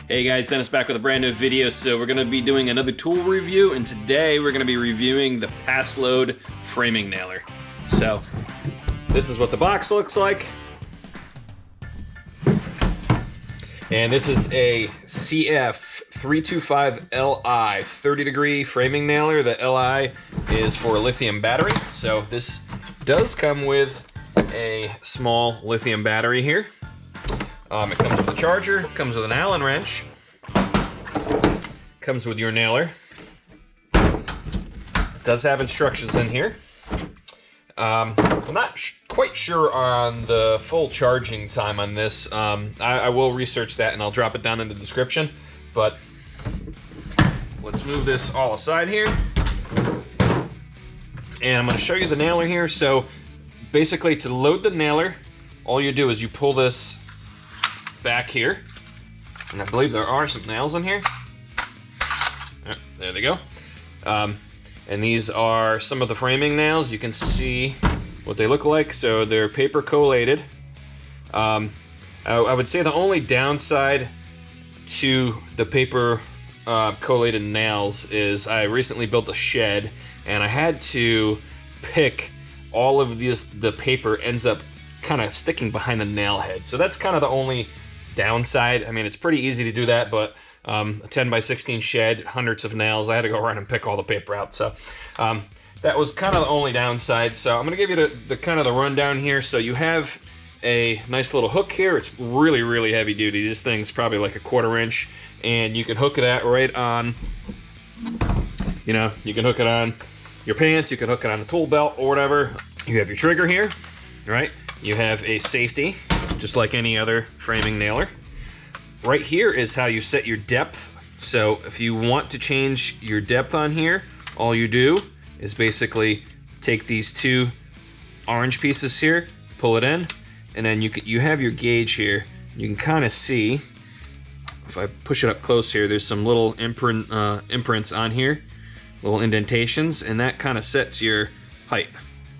Hey guys, Dennis back with a brand new video. So we're going to be doing another tool review, and today we're going to be reviewing the Paslode framing nailer. So this is what the box looks like. And this is a CF325Li 30-degree framing nailer. The Li is for a lithium battery. So this does come with a small lithium battery here. It comes with a charger, comes with an Allen wrench, comes with your nailer. It does have instructions in here. I'm not quite sure on the full charging time on this. I will research that and I'll drop it down in the description. But let's move this all aside here. And I'm going to show you the nailer here. So basically, to load the nailer, all you do is you pull this back here, and I believe there are some nails in here. There they go. And these are some of the framing nails. You can see what they look like. So they're paper collated. I would say the only downside to the paper collated nails is I recently built a shed, and I had to pick all of this. The paper ends up kind of sticking behind the nail head. So that's kind of the only downside. I mean, it's pretty easy to do that, but a 10 by 16 shed, hundreds of nails. I had to go around and pick all the paper out. So that was kind of the only downside. So I'm going to give you the kind of the rundown here. So you have a nice little hook here. It's really, really heavy duty. This thing's probably like a 1/4 inch, and you can hook that right on, you know, you can hook it on your pants, you can hook it on a tool belt or whatever. You have your trigger here, right? You have a safety, just like any other framing nailer. Right here is how you set your depth. So if you want to change your depth on here, all you do is basically take these two orange pieces here, pull it in, and then you have your gauge here. You can kind of see, if I push it up close here, there's some little imprints on here, little indentations, and that kind of sets your height,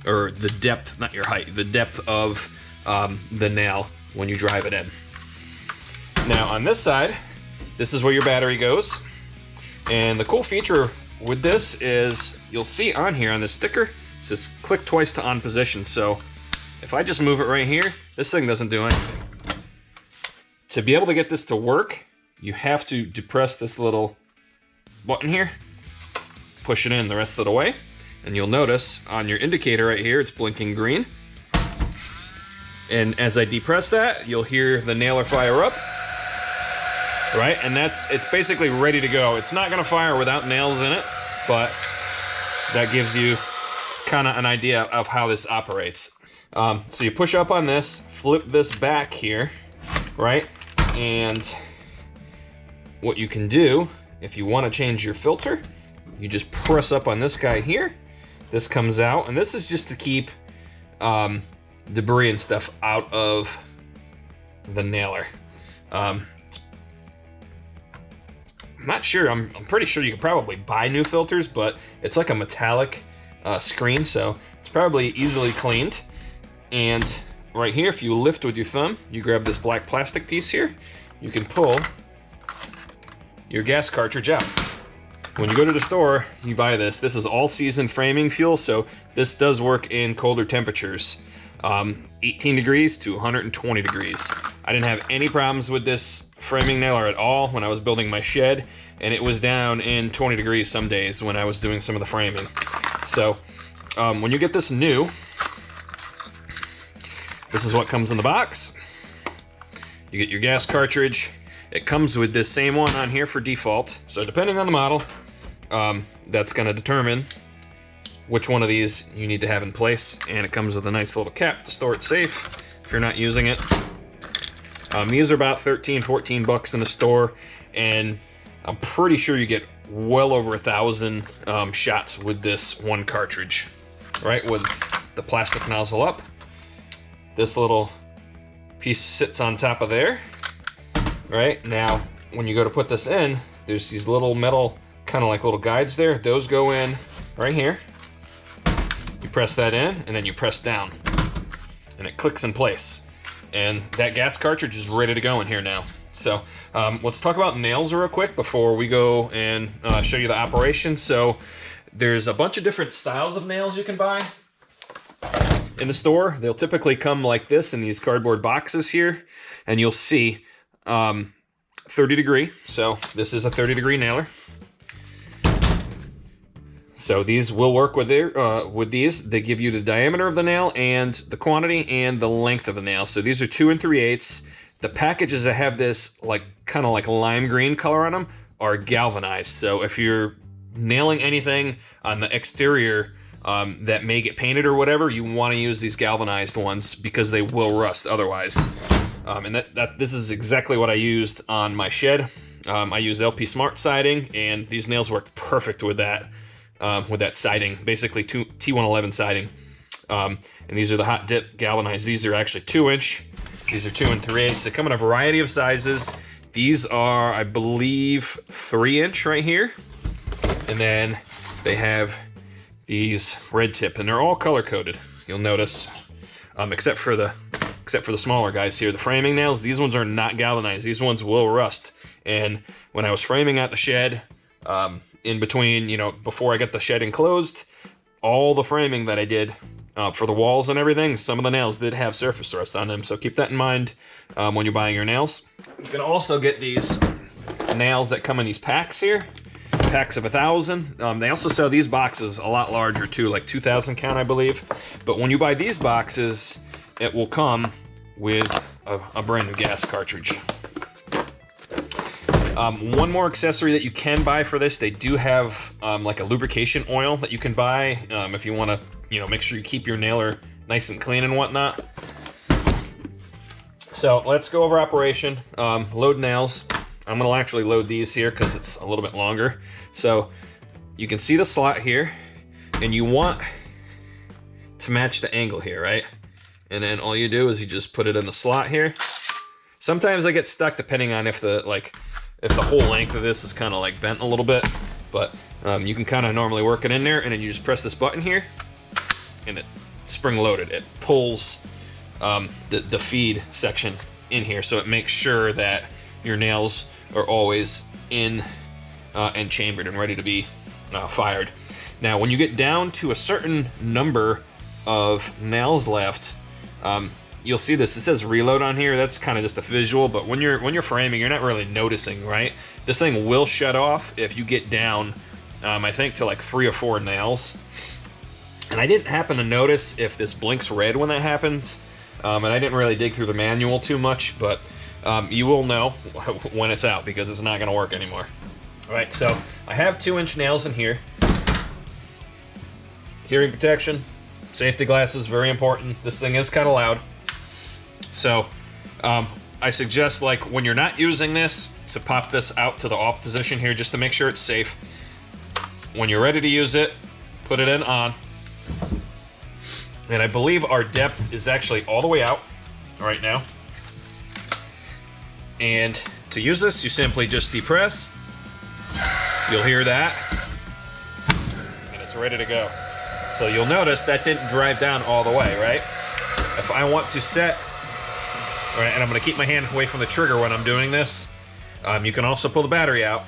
or the depth, not your height, the depth of the nail when you drive it in. Now on this side, this is where your battery goes. And the cool feature with this is you'll see on here on the sticker, it says click twice to on position. So if I just move it right here, this thing doesn't do anything. To be able to get this to work, you have to depress this little button here, push it in the rest of the way, and you'll notice on your indicator right here, it's blinking green. And as I depress that, you'll hear the nailer fire up, right? And it's basically ready to go. It's not gonna fire without nails in it, but that gives you kind of an idea of how this operates. So you push up on this, flip this back here, right? And what you can do, if you wanna change your filter, you just press up on this guy here. This comes out, and this is just to keep debris and stuff out of the nailer. I'm not sure, I'm pretty sure you could probably buy new filters, but it's like a metallic screen, so it's probably easily cleaned. And right here, if you lift with your thumb, you grab this black plastic piece here, you can pull your gas cartridge out. When you go to the store, you buy this. This is all-season framing fuel, so this does work in colder temperatures. 18 degrees to 120 degrees. I didn't have any problems with this framing nailer at all when I was building my shed, and it was down in 20 degrees some days when I was doing some of the framing. So when you get this new, this is what comes in the box. You get your gas cartridge. It comes with this same one on here for default. So depending on the model, that's going to determine which one of these you need to have in place. And it comes with a nice little cap to store it safe if you're not using it. These are about 13, 14 bucks in the store, and I'm pretty sure you get well over 1,000 shots with this one cartridge, right? With the plastic nozzle up. This little piece sits on top of there, right? Now, when you go to put this in, there's these little metal, kind of like little guides there. Those go in right here. You press that in, and then you press down, and it clicks in place. And that gas cartridge is ready to go in here now. So let's talk about nails real quick before we go and show you the operation. So there's a bunch of different styles of nails you can buy in the store. They'll typically come like this in these cardboard boxes here, and you'll see 30 degree. So this is a 30 degree nailer. So these will work with these. They give you the diameter of the nail and the quantity and the length of the nail. So these are 2 3/8. The packages that have this like kind of like lime green color on them are galvanized. So if you're nailing anything on the exterior that may get painted or whatever, you want to use these galvanized ones because they will rust otherwise. And this is exactly what I used on my shed. I used LP Smart siding, and these nails worked perfect with that siding, basically T111 siding. And these are the hot dip galvanized. These are actually 2-inch. These are 2 3/8. They come in a variety of sizes. These are, I believe, 3-inch right here. And then they have these red tip, and they're all color coded. You'll notice, except for the smaller guys here, the framing nails. These ones are not galvanized. These ones will rust. And when I was framing out the shed, in between, before I got the shed enclosed, all the framing that I did for the walls and everything, some of the nails did have surface rust on them. So keep that in mind when you're buying your nails. You can also get these nails that come in these packs here. Packs of 1,000. They also sell these boxes a lot larger too, like 2,000 count, I believe. But when you buy these boxes, it will come with a brand new gas cartridge. One more accessory that you can buy for this, they do have like a lubrication oil that you can buy if you want to, make sure you keep your nailer nice and clean and whatnot. So let's go over operation. Load nails. I'm going to actually load these here because it's a little bit longer. So you can see the slot here, and you want to match the angle here, right? And then all you do is you just put it in the slot here. Sometimes I get stuck depending on if the whole length of this is kind of like bent a little bit, but you can kind of normally work it in there, and then you just press this button here, and it's spring loaded. It pulls the feed section in here, so it makes sure that your nails are always in and chambered and ready to be fired. Now, when you get down to a certain number of nails left, you'll see this. It says reload on here. That's kind of just a visual, but when you're framing, you're not really noticing, right? This thing will shut off if you get down, I think, to like 3 or 4 nails. And I didn't happen to notice if this blinks red when that happens, and I didn't really dig through the manual too much, but you will know when it's out because it's not going to work anymore. All right, so I have 2-inch nails in here. Hearing protection, safety glasses, very important. This thing is kind of loud. So I suggest, like, when you're not using this, to pop this out to the off position here just to make sure it's safe. When you're ready to use it, put it in on. And I believe our depth is actually all the way out right now. And to use this, you simply just depress. You'll hear that. And it's ready to go. So you'll notice that didn't drive down all the way, right? If I want to set, right, and I'm going to keep my hand away from the trigger when I'm doing this, you can also pull the battery out.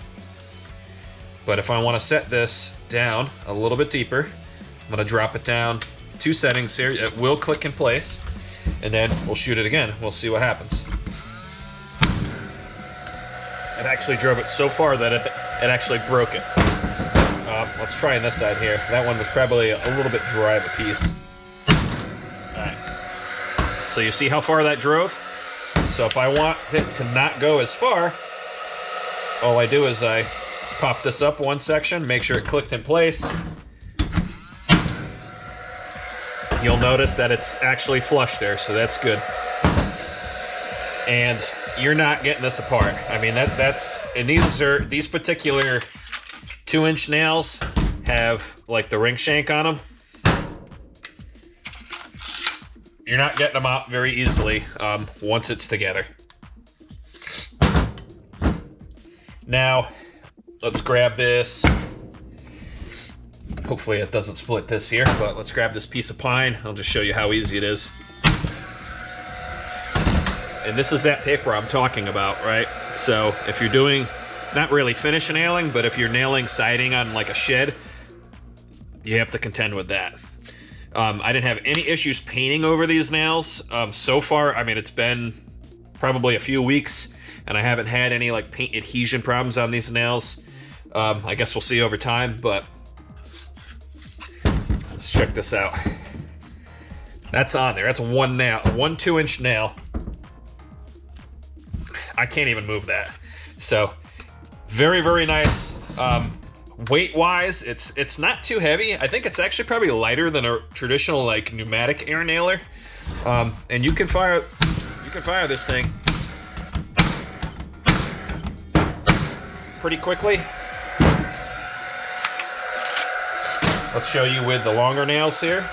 But if I want to set this down a little bit deeper, I'm going to drop it down 2 settings here. It will click in place, and then we'll shoot it again. We'll see what happens. It actually drove it so far that it actually broke it. Let's try on this side here. That one was probably a little bit dry of a piece. Alright. So you see how far that drove? So if I want it to not go as far, all I do is I pop this up one section, make sure it clicked in place. You'll notice that it's actually flush there, so that's good. And you're not getting this apart. I mean, and these particular 2-inch nails have like the ring shank on them. You're not getting them out very easily once it's together. Now, let's grab this. Hopefully it doesn't split this here, but let's grab this piece of pine. I'll just show you how easy it is. And this is that paper I'm talking about, right? So if you're doing, not really finish nailing, but if you're nailing siding on like a shed, you have to contend with that. I didn't have any issues painting over these nails so far. I mean, it's been probably a few weeks, and I haven't had any like paint adhesion problems on these nails. I guess we'll see over time, but let's check this out. That's on there. That's one nail, a 1 2-inch nail. I can't even move that. So very, very nice. Weight-wise, it's not too heavy. I think it's actually probably lighter than a traditional like pneumatic air nailer. And you can fire this thing pretty quickly. Let's show you with the longer nails here.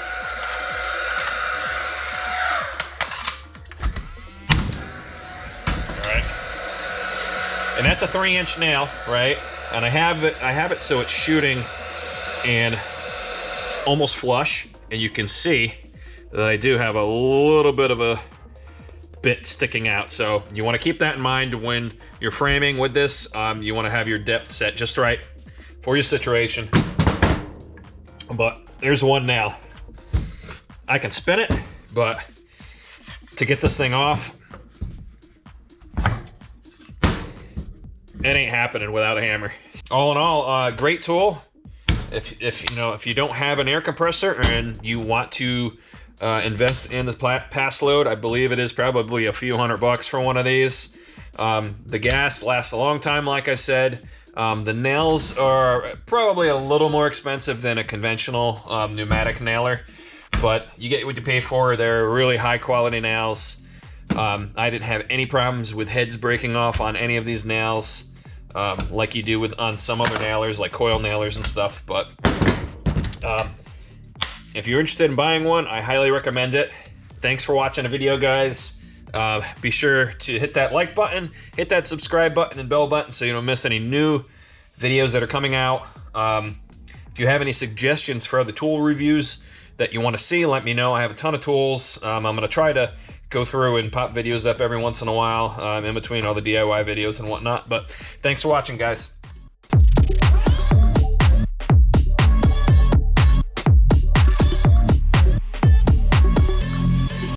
All right, and that's a 3-inch nail, right? And I have it so it's shooting and almost flush, and you can see that I do have a little bit of a bit sticking out. So you want to keep that in mind when you're framing with this. You want to have your depth set just right for your situation. But there's one nail. I can spin it, but to get this thing off, it ain't happening without a hammer. All in all, great tool. If you don't have an air compressor and you want to invest in the Paslode, I believe it is probably a few $100 for one of these. The gas lasts a long time, like I said. The nails are probably a little more expensive than a conventional pneumatic nailer, but you get what you pay for. They're really high quality nails. I didn't have any problems with heads breaking off on any of these nails, like you do on some other nailers, like coil nailers and stuff. But if you're interested in buying one, I highly recommend it. Thanks for watching the video, guys. Be sure to hit that like button, hit that subscribe button and bell button so you don't miss any new videos that are coming out. If you have any suggestions for other tool reviews that you want to see, let me know. I have a ton of tools. I'm going to try to go through and pop videos up every once in a while in between all the DIY videos and whatnot. But thanks for watching, guys.